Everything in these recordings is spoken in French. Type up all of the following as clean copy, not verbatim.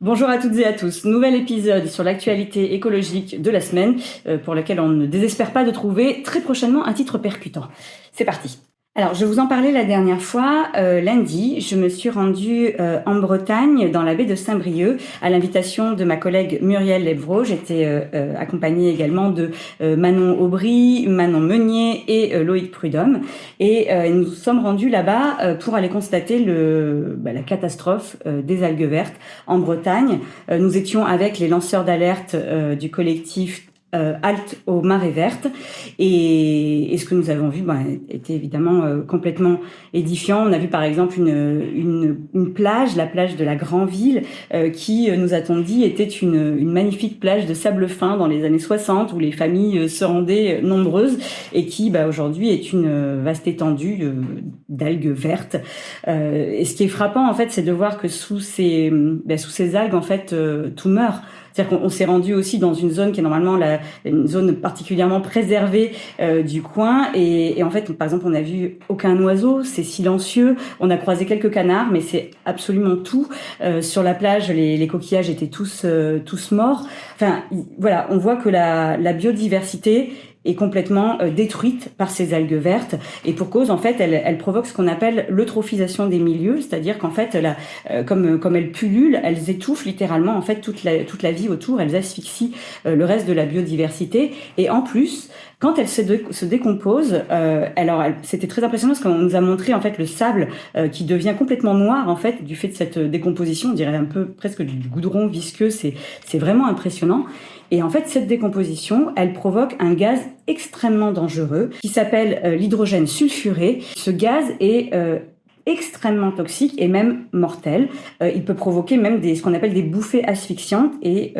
Bonjour à toutes et à tous. Nouvel épisode sur l'actualité écologique de la semaine pour lequel on ne désespère pas de trouver très prochainement un titre percutant. C'est parti. Alors, je vous en parlais la dernière fois, lundi, je me suis rendue en Bretagne, dans la baie de Saint-Brieuc, à l'invitation de ma collègue Muriel Lebvro. J'étais accompagnée également de Manon Aubry, Manon Meunier et Loïc Prudhomme. Et nous sommes rendus là-bas pour aller constater la catastrophe des algues vertes en Bretagne. Nous étions avec les lanceurs d'alerte du collectif halte aux marées vertes et ce que nous avons vu était évidemment complètement édifiant. On a vu par exemple une plage, la plage de la Granville, qui nous a-t-on dit était une magnifique plage de sable fin dans les années 60 où les familles se rendaient nombreuses et qui aujourd'hui est une vaste étendue d'algues vertes. Et ce qui est frappant en fait, c'est de voir que sous ces algues en fait tout meurt. C'est-à-dire qu'on s'est rendu aussi dans une zone qui est normalement une zone particulièrement préservée du coin. Et en fait, par exemple, on n'a vu aucun oiseau, c'est silencieux. On a croisé quelques canards, mais c'est absolument tout. Sur la plage, les coquillages étaient tous morts. Enfin, voilà, on voit que la biodiversité est complètement détruite par ces algues vertes et pour cause en fait elle provoque ce qu'on appelle l'eutrophisation des milieux, c'est-à-dire qu'en fait comme elles pullulent, elles étouffent littéralement en fait toute la vie autour, elles asphyxient le reste de la biodiversité et en plus quand elles se décomposent, c'était très impressionnant parce qu'on nous a montré en fait le sable qui devient complètement noir en fait du fait de cette décomposition, on dirait un peu presque du goudron visqueux, c'est vraiment impressionnant. Et en fait, cette décomposition, elle provoque un gaz extrêmement dangereux qui s'appelle l'hydrogène sulfuré. Ce gaz est extrêmement toxique et même mortel. Il peut provoquer même ce qu'on appelle des bouffées asphyxiantes et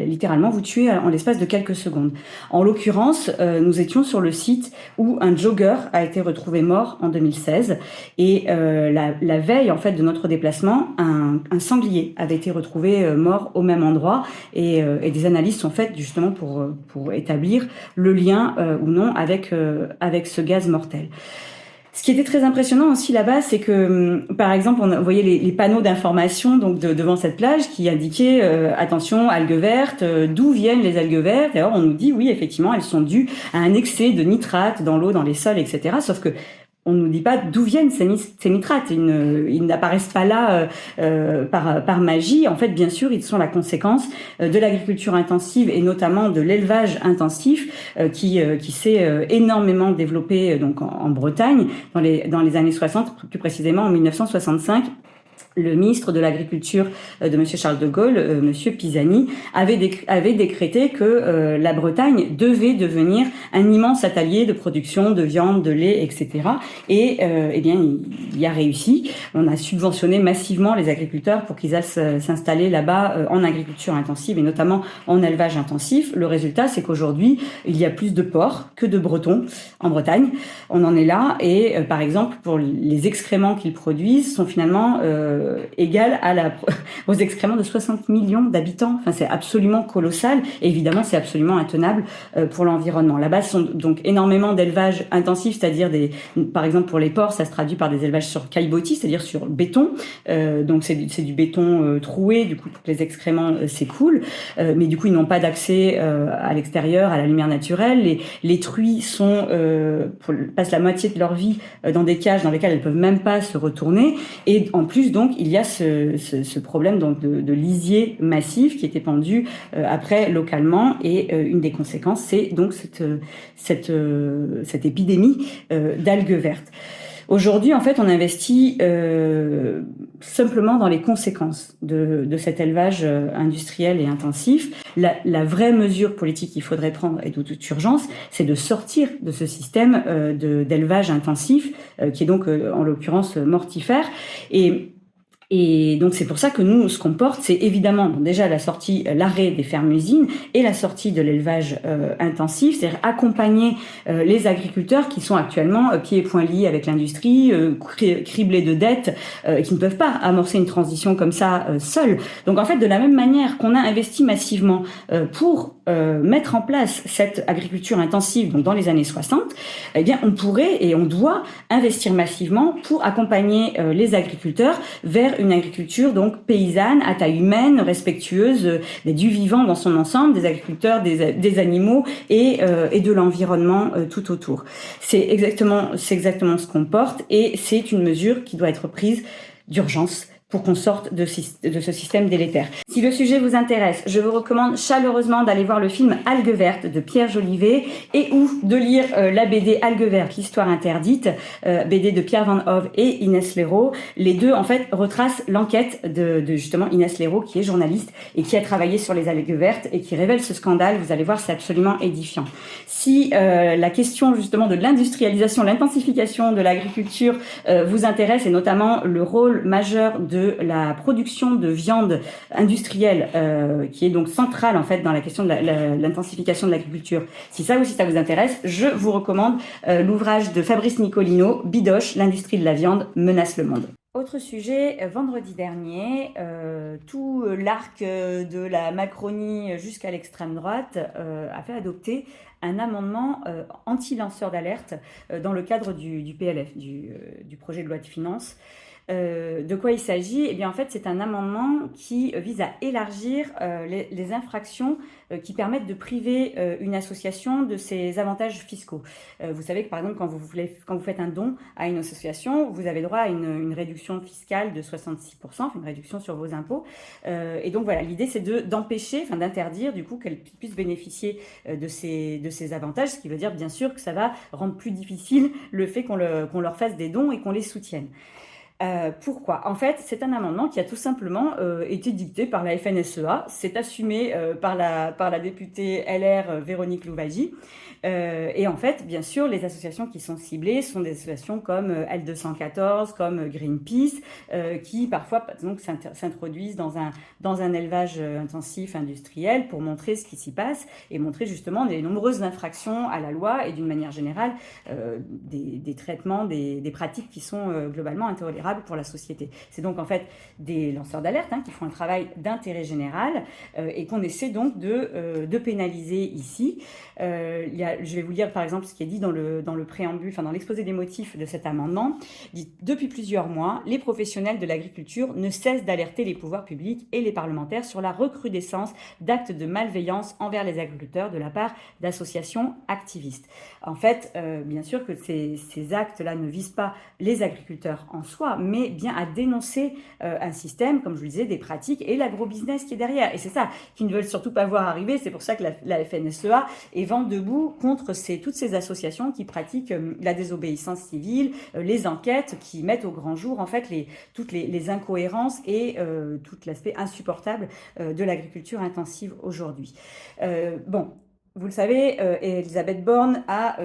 littéralement vous tuer en l'espace de quelques secondes. En l'occurrence, nous étions sur le site où un jogger a été retrouvé mort en 2016 et la veille en fait de notre déplacement, un sanglier avait été retrouvé mort au même endroit et des analyses sont faites justement pour établir le lien ou non avec ce gaz mortel. Ce qui était très impressionnant aussi là-bas, c'est que, par exemple, on voyait les panneaux d'information donc devant cette plage qui indiquaient attention, algues vertes, d'où viennent les algues vertes. D'ailleurs, on nous dit oui, effectivement, elles sont dues à un excès de nitrates dans l'eau, dans les sols, etc. Sauf que on ne nous dit pas d'où viennent ces nitrates. Ils n'apparaissent pas là par magie. En fait, bien sûr, ils sont la conséquence de l'agriculture intensive et notamment de l'élevage intensif qui s'est énormément développé donc en Bretagne dans les années 60, plus précisément en 1965. Le ministre de l'Agriculture de Monsieur Charles de Gaulle, Monsieur Pisani, avait décrété que la Bretagne devait devenir un immense atelier de production de viande, de lait, etc. Et il y a réussi. On a subventionné massivement les agriculteurs pour qu'ils aillent s'installer là-bas en agriculture intensive et notamment en élevage intensif. Le résultat, c'est qu'aujourd'hui, il y a plus de porcs que de Bretons en Bretagne. On en est là et par exemple, pour les excréments qu'ils produisent sont finalement égal aux excréments de 60 millions d'habitants. Enfin, c'est absolument colossal. Et évidemment, c'est absolument intenable pour l'environnement. Là-bas, ce sont donc énormément d'élevages intensifs, c'est-à-dire par exemple pour les porcs, ça se traduit par des élevages sur caillebotis, c'est-à-dire sur béton. Donc c'est du béton troué, du coup pour que les excréments s'écoulent. Mais du coup, ils n'ont pas d'accès à l'extérieur, à la lumière naturelle. Les truies passent la moitié de leur vie dans des cages dans lesquelles elles peuvent même pas se retourner. Et en plus, donc, il y a ce problème donc de lisier massif qui est épandu après localement et une des conséquences, c'est donc cette épidémie d'algues vertes. Aujourd'hui, en fait, on investit simplement dans les conséquences de cet élevage industriel et intensif. La vraie mesure politique qu'il faudrait prendre, et de toute urgence, c'est de sortir de ce système d'élevage intensif, qui est donc, en l'occurrence, mortifère. Et donc c'est pour ça que nous, ce qu'on porte, c'est évidemment déjà l'arrêt des fermes-usines et la sortie de l'élevage intensif, c'est-à-dire accompagner les agriculteurs qui sont actuellement pieds et poings liés avec l'industrie, criblés de dettes, qui ne peuvent pas amorcer une transition comme ça seuls. Donc en fait, de la même manière qu'on a investi massivement pour mettre en place cette agriculture intensive donc dans les années 60, eh bien on pourrait et on doit investir massivement pour accompagner les agriculteurs vers une agriculture donc paysanne, à taille humaine, respectueuse du vivant dans son ensemble, des agriculteurs, des animaux et de l'environnement tout autour. C'est exactement ce qu'on porte et c'est une mesure qui doit être prise d'urgence pour qu'on sorte de ce système délétère. Si le sujet vous intéresse, je vous recommande chaleureusement d'aller voir le film Algues vertes de Pierre Jolivet et ou de lire la BD Algues vertes, l'histoire interdite, BD de Pierre Van Hove et Inès Leroux. Les deux, en fait, retracent l'enquête de justement Inès Leroux, qui est journaliste et qui a travaillé sur les algues vertes et qui révèle ce scandale. Vous allez voir, c'est absolument édifiant. Si la question justement de l'industrialisation, l'intensification de l'agriculture vous intéresse, et notamment le rôle majeur de la production de viande industrielle, qui est donc centrale en fait dans la question de l'intensification de l'agriculture. Si ça aussi ça vous intéresse, je vous recommande l'ouvrage de Fabrice Nicolino, Bidoche, l'industrie de la viande menace le monde. Autre sujet, vendredi dernier, tout l'arc de la Macronie jusqu'à l'extrême droite a fait adopter un amendement anti-lanceur d'alerte dans le cadre du PLF, du projet de loi de finances. De quoi il s'agit? Eh bien, en fait, c'est un amendement qui vise à élargir les infractions qui permettent de priver une association de ses avantages fiscaux. Vous savez que, par exemple, quand vous faites un don à une association, vous avez droit à une réduction fiscale de 66%, une réduction sur vos impôts. Et donc, voilà, l'idée, c'est d'interdire, du coup, qu'elle puisse bénéficier de ces avantages, ce qui veut dire, bien sûr, que ça va rendre plus difficile le fait qu'on leur fasse des dons et qu'on les soutienne. Pourquoi? En fait, c'est un amendement qui a tout simplement été dicté par la FNSEA, c'est assumé par la députée LR Véronique Louwagie. Et en fait, bien sûr, les associations qui sont ciblées sont des associations comme L214, comme Greenpeace, qui parfois donc s'introduisent dans un élevage intensif industriel pour montrer ce qui s'y passe et montrer justement les nombreuses infractions à la loi et d'une manière générale des traitements, des pratiques qui sont globalement intolérables pour la société. C'est donc en fait des lanceurs d'alerte qui font un travail d'intérêt général et qu'on essaie donc de pénaliser ici. Je vais vous lire par exemple ce qui est dit dans le préambule, dans l'exposé des motifs de cet amendement. Dit, depuis plusieurs mois, les professionnels de l'agriculture ne cessent d'alerter les pouvoirs publics et les parlementaires sur la recrudescence d'actes de malveillance envers les agriculteurs de la part d'associations activistes. En fait, bien sûr que ces actes-là ne visent pas les agriculteurs en soi, mais bien à dénoncer un système, comme je vous le disais, des pratiques et l'agrobusiness qui est derrière. Et c'est ça qu'ils ne veulent surtout pas voir arriver. C'est pour ça que la FNSEA est vent debout contre toutes ces associations qui pratiquent la désobéissance civile, les enquêtes, qui mettent au grand jour en fait toutes les incohérences et tout l'aspect insupportable de l'agriculture intensive aujourd'hui. Vous le savez, Elisabeth Borne a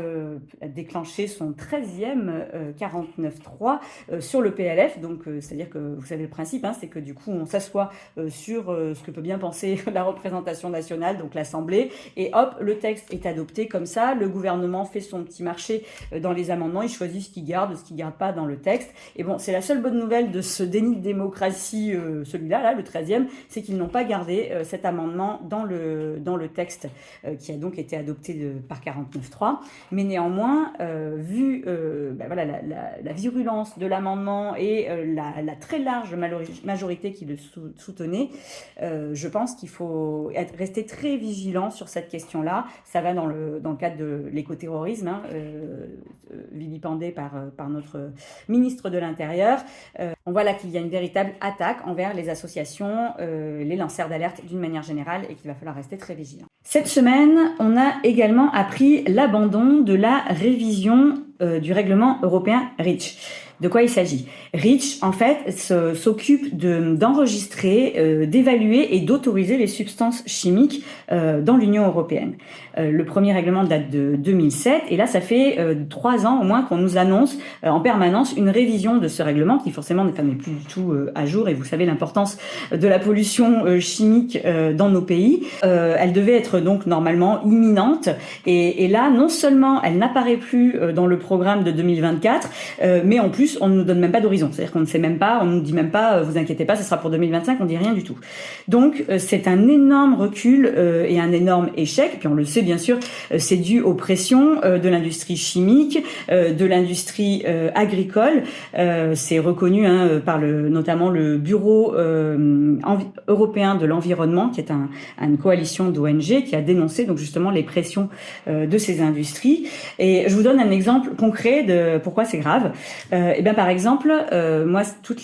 déclenché son 13e 49.3 sur le PLF. Donc, c'est-à-dire que vous savez le principe, c'est que du coup, on s'assoit sur ce que peut bien penser la représentation nationale, donc l'Assemblée, et hop, le texte est adopté comme ça. Le gouvernement fait son petit marché dans les amendements, il choisit ce qu'il garde, ce qu'il garde pas dans le texte. Et bon, c'est la seule bonne nouvelle de ce déni de démocratie, celui-là, le 13e, c'est qu'ils n'ont pas gardé cet amendement dans le texte qui a donc été adopté par 49.3, mais néanmoins, vu la virulence de l'amendement et la très large majorité qui le soutenait, je pense qu'il faut rester très vigilant sur cette question-là. Ça va dans le cadre de l'écoterrorisme, vilipendé par notre ministre de l'Intérieur. On voit là qu'il y a une véritable attaque envers les associations, les lanceurs d'alerte d'une manière générale, et qu'il va falloir rester très vigilant. Cette semaine, on a également appris l'abandon de la révision du règlement européen REACH. De quoi il s'agit? REACH, en fait, s'occupe d'enregistrer, d'évaluer et d'autoriser les substances chimiques dans l'Union européenne. Le premier règlement date de 2007 et là, ça fait 3 ans au moins qu'on nous annonce en permanence une révision de ce règlement qui forcément n'est plus du tout à jour, et vous savez l'importance de la pollution chimique dans nos pays. Elle devait être donc normalement imminente et là, non seulement elle n'apparaît plus dans le programme de 2024, mais en plus plus, on ne nous donne même pas d'horizon. C'est-à-dire qu'on ne sait même pas, on ne nous dit même pas, vous inquiétez pas, ce sera pour 2025, on dit rien du tout. Donc, c'est un énorme recul et un énorme échec. Et puis, on le sait, bien sûr, c'est dû aux pressions de l'industrie chimique, de l'industrie agricole. C'est reconnu par notamment le Bureau européen de l'environnement, qui est une coalition d'ONG qui a dénoncé donc justement les pressions de ces industries. Et je vous donne un exemple concret de pourquoi c'est grave. Et bien par exemple, moi toute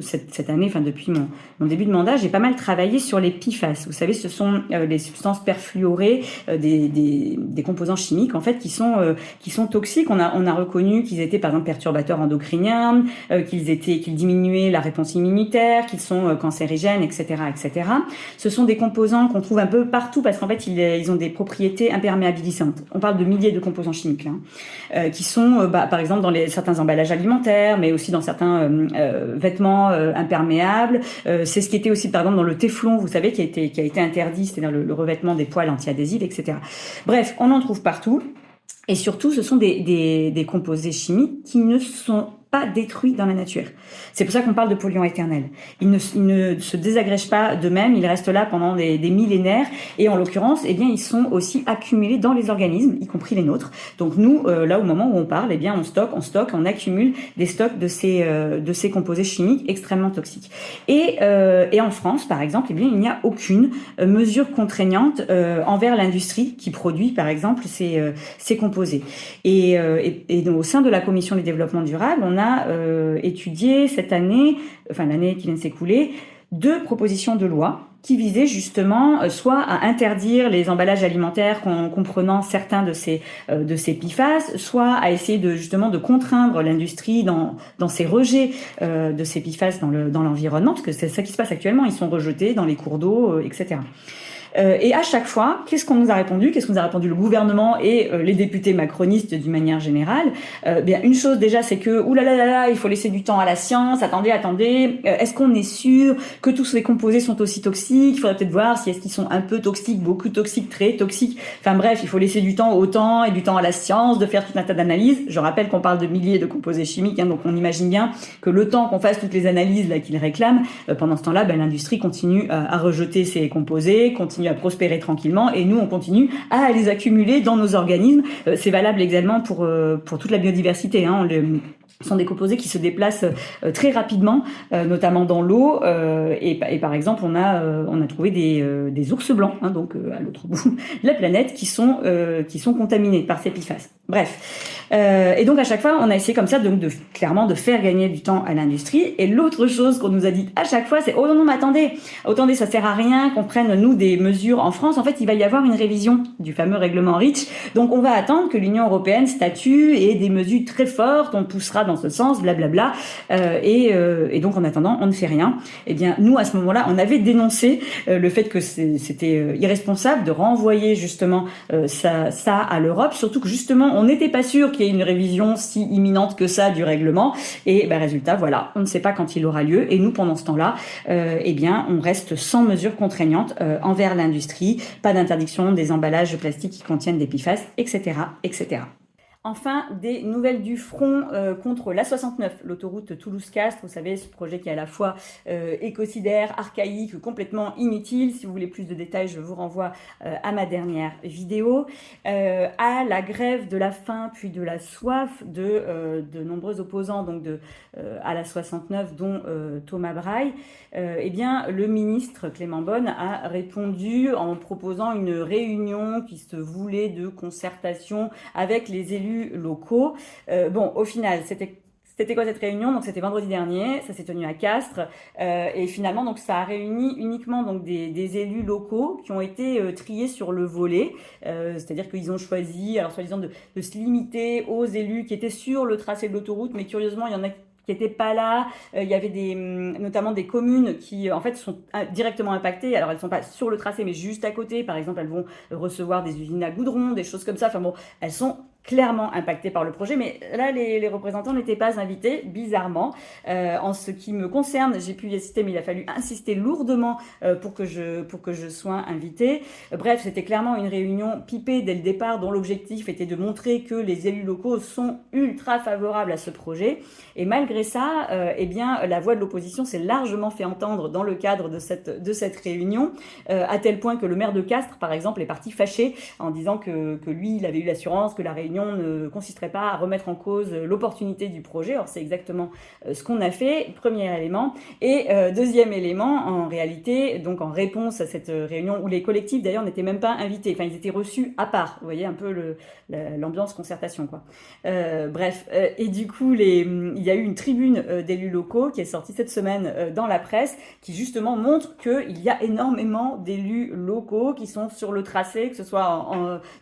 cette année, enfin depuis mon début de mandat, j'ai pas mal travaillé sur les PFAS. Vous savez, ce sont les substances perfluorées, des composants chimiques en fait qui sont toxiques. On a reconnu qu'ils étaient par exemple perturbateurs endocriniens, qu'ils diminuaient la réponse immunitaire, qu'ils sont cancérigènes, etc., etc. Ce sont des composants qu'on trouve un peu partout parce qu'en fait ils ont des propriétés imperméabilisantes. On parle de milliers de composants chimiques là, qui sont par exemple dans certains emballages alimentaires, mais aussi dans certains vêtements imperméables. C'est ce qui était aussi par exemple dans le téflon, vous savez, qui a été interdit, c'est-à-dire le revêtement des poêles anti-adhésives, etc. Bref, on en trouve partout. Et surtout, ce sont des composés chimiques qui ne sont pas détruits dans la nature. C'est pour ça qu'on parle de polluants éternels. Ils ne se désagrègent pas d'eux-mêmes, ils restent là pendant des millénaires, et en l'occurrence, eh bien, ils sont aussi accumulés dans les organismes, y compris les nôtres. Donc nous, là, au moment où on parle, eh bien, on accumule des stocks de ces composés chimiques extrêmement toxiques. Et en France, par exemple, eh bien, il n'y a aucune mesure contraignante envers l'industrie qui produit, par exemple, ces composés. Et donc, au sein de la Commission du développement durable, on a étudié cette année, enfin l'année qui vient de s'écouler, 2 propositions de loi qui visaient justement soit à interdire les emballages alimentaires comprenant certains de ces PFAS, soit à essayer de contraindre l'industrie dans ses rejets de ces PFAS dans l'environnement, parce que c'est ça qui se passe actuellement, ils sont rejetés dans les cours d'eau, etc. Et à chaque fois, qu'est-ce qu'on nous a répondu le gouvernement et les députés macronistes d'une manière générale? Bien, une chose déjà, c'est que oulala, il faut laisser du temps à la science. Attendez, est-ce qu'on est sûr que tous ces composés sont aussi toxiques? Il faudrait peut-être voir si est-ce qu'ils sont un peu toxiques, beaucoup toxiques, très toxiques. Enfin bref, il faut laisser du temps au temps et du temps à la science de faire tout un tas d'analyses. Je rappelle qu'on parle de milliers de composés chimiques, donc on imagine bien que le temps qu'on fasse toutes les analyses là qu'ils réclament, pendant ce temps-là, l'industrie continue à rejeter ces composés, continue à prospérer tranquillement, et nous on continue à les accumuler dans nos organismes. C'est valable également pour toute la biodiversité. Ce sont des composés qui se déplacent très rapidement, notamment dans l'eau. Et par exemple, on a trouvé des ours blancs, donc à l'autre bout de la planète, qui sont contaminés par ces PFAS. Bref. Et donc à chaque fois, on a essayé comme ça clairement de faire gagner du temps à l'industrie. Et l'autre chose qu'on nous a dit à chaque fois, c'est oh non mais attendez, ça sert à rien qu'on prenne nous des mesures en France. En fait, il va y avoir une révision du fameux règlement REACH. Donc on va attendre que l'Union européenne statue et des mesures très fortes, on poussera dans ce sens, blablabla. Et donc en attendant, on ne fait rien. Eh bien, nous à ce moment-là, on avait dénoncé le fait que c'était irresponsable de renvoyer justement ça à l'Europe, surtout que justement on n'était pas sûr qu'il y ait une révision si imminente que ça du règlement. Et résultat, voilà, on ne sait pas quand il aura lieu. Et nous, pendant ce temps-là, eh bien, on reste sans mesures contraignantes envers l'industrie, pas d'interdiction des emballages plastiques qui contiennent des PFAS, etc., etc. Enfin, des nouvelles du front contre l'A69, l'autoroute Toulouse-Castres. Vous savez, ce projet qui est à la fois écocidaire, archaïque, complètement inutile. Si vous voulez plus de détails, je vous renvoie à ma dernière vidéo. À la grève de la faim puis de la soif de nombreux opposants donc à l'A69, dont Thomas Braille. Eh bien, le ministre Clément Beaune a répondu en proposant une réunion qui se voulait de concertation avec les élus locaux. Au final, c'était quoi cette réunion? Donc c'était vendredi dernier, ça s'est tenu à Castres, et finalement donc ça a réuni uniquement donc des élus locaux qui ont été triés sur le volet, c'est-à-dire qu'ils ont choisi, alors soi-disant de se limiter aux élus qui étaient sur le tracé de l'autoroute, mais curieusement il y en a qui n'étaient pas là. Il y avait notamment des communes qui en fait sont directement impactées. Alors elles sont pas sur le tracé mais juste à côté. Par exemple, elles vont recevoir des usines à goudron, des choses comme ça. Enfin bon, elles sont clairement impactés par le projet, mais là, les représentants n'étaient pas invités, bizarrement. En ce qui me concerne, j'ai pu y assister, mais il a fallu insister lourdement pour que je sois invitée. Bref, c'était clairement une réunion pipée dès le départ, dont l'objectif était de montrer que les élus locaux sont ultra favorables à ce projet. Et malgré ça, eh bien, la voix de l'opposition s'est largement fait entendre dans le cadre de cette réunion, à tel point que le maire de Castres, par exemple, est parti fâché en disant que lui, il avait eu l'assurance que la réunion ne consisterait pas à remettre en cause l'opportunité du projet. Or, c'est exactement ce qu'on a fait, premier élément. Et deuxième élément, en réalité, donc en réponse à cette réunion où les collectifs d'ailleurs n'étaient même pas invités, enfin ils étaient reçus à part, vous voyez un peu l'ambiance concertation quoi. Bref, et du coup il y a eu une tribune d'élus locaux qui est sortie cette semaine dans la presse qui justement montre qu'il y a énormément d'élus locaux qui sont sur le tracé, que ce soit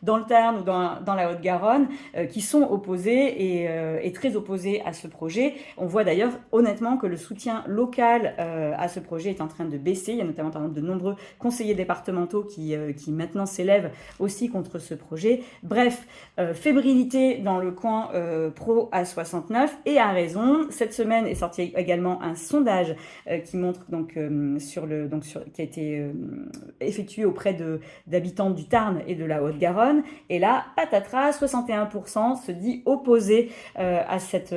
dans le Tarn ou dans la Haute-Garonne, qui sont opposés et très opposés à ce projet. On voit d'ailleurs honnêtement que le soutien local à ce projet est en train de baisser. Il y a notamment par exemple de nombreux conseillers départementaux qui maintenant s'élèvent aussi contre ce projet. Bref, fébrilité dans le coin pro A69 et à raison. Cette semaine est sorti également un sondage qui montre qui a été effectué auprès d'habitants du Tarn et de la Haute-Garonne. Et là, patatras, 61% se dit opposé à cette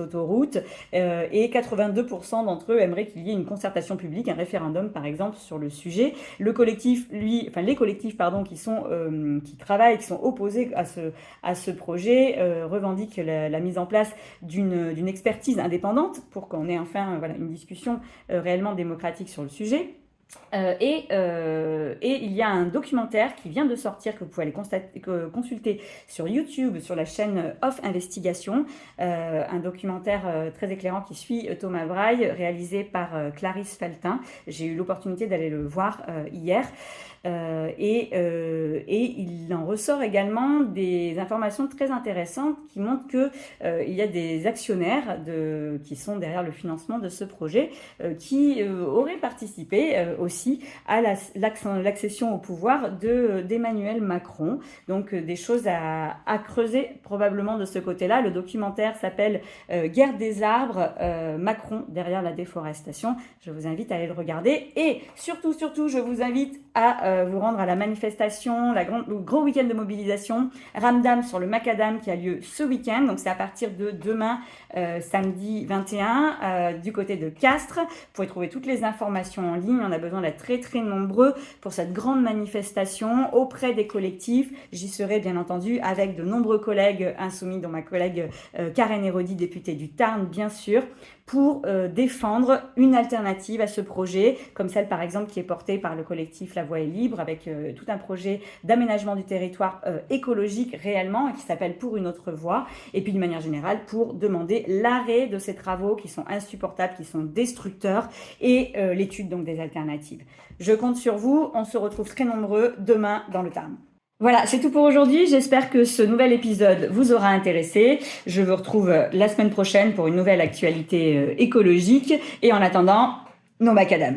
autoroute et 82% d'entre eux aimeraient qu'il y ait une concertation publique, un référendum par exemple sur le sujet. Les collectifs qui travaillent, qui sont opposés à ce projet revendiquent la mise en place d'une expertise indépendante pour qu'on ait enfin une discussion réellement démocratique sur le sujet. Et il y a un documentaire qui vient de sortir que vous pouvez aller consulter sur YouTube, sur la chaîne Off Investigation, un documentaire très éclairant qui suit Thomas Braille, réalisé par Clarisse Feltin. J'ai eu l'opportunité d'aller le voir hier. Et il en ressort également des informations très intéressantes qui montrent que il y a des actionnaires qui sont derrière le financement de ce projet qui auraient participé aussi à l'accession au pouvoir d'Emmanuel Macron. Donc des choses à creuser probablement de ce côté-là. Le documentaire s'appelle Guerre des arbres, Macron derrière la déforestation. Je vous invite à aller le regarder et surtout, je vous invite à vous rendre à la manifestation, le gros week-end de mobilisation Ramdam sur le Macadam qui a lieu ce week-end. Donc c'est à partir de demain, samedi 21, du côté de Castres. Vous pouvez trouver toutes les informations en ligne. On a besoin d'être très très nombreux pour cette grande manifestation auprès des collectifs. J'y serai bien entendu avec de nombreux collègues insoumis, dont ma collègue Karen Hérodi, députée du Tarn, bien sûr, pour défendre une alternative à ce projet, comme celle par exemple qui est portée par le collectif La Voix est libre, avec tout un projet d'aménagement du territoire écologique réellement, qui s'appelle Pour une autre voie, et puis d'une manière générale pour demander l'arrêt de ces travaux qui sont insupportables, qui sont destructeurs, et l'étude donc des alternatives. Je compte sur vous, on se retrouve très nombreux demain dans le Tarn. Voilà, c'est tout pour aujourd'hui. J'espère que ce nouvel épisode vous aura intéressé. Je vous retrouve la semaine prochaine pour une nouvelle actualité écologique. Et en attendant, nos macadam.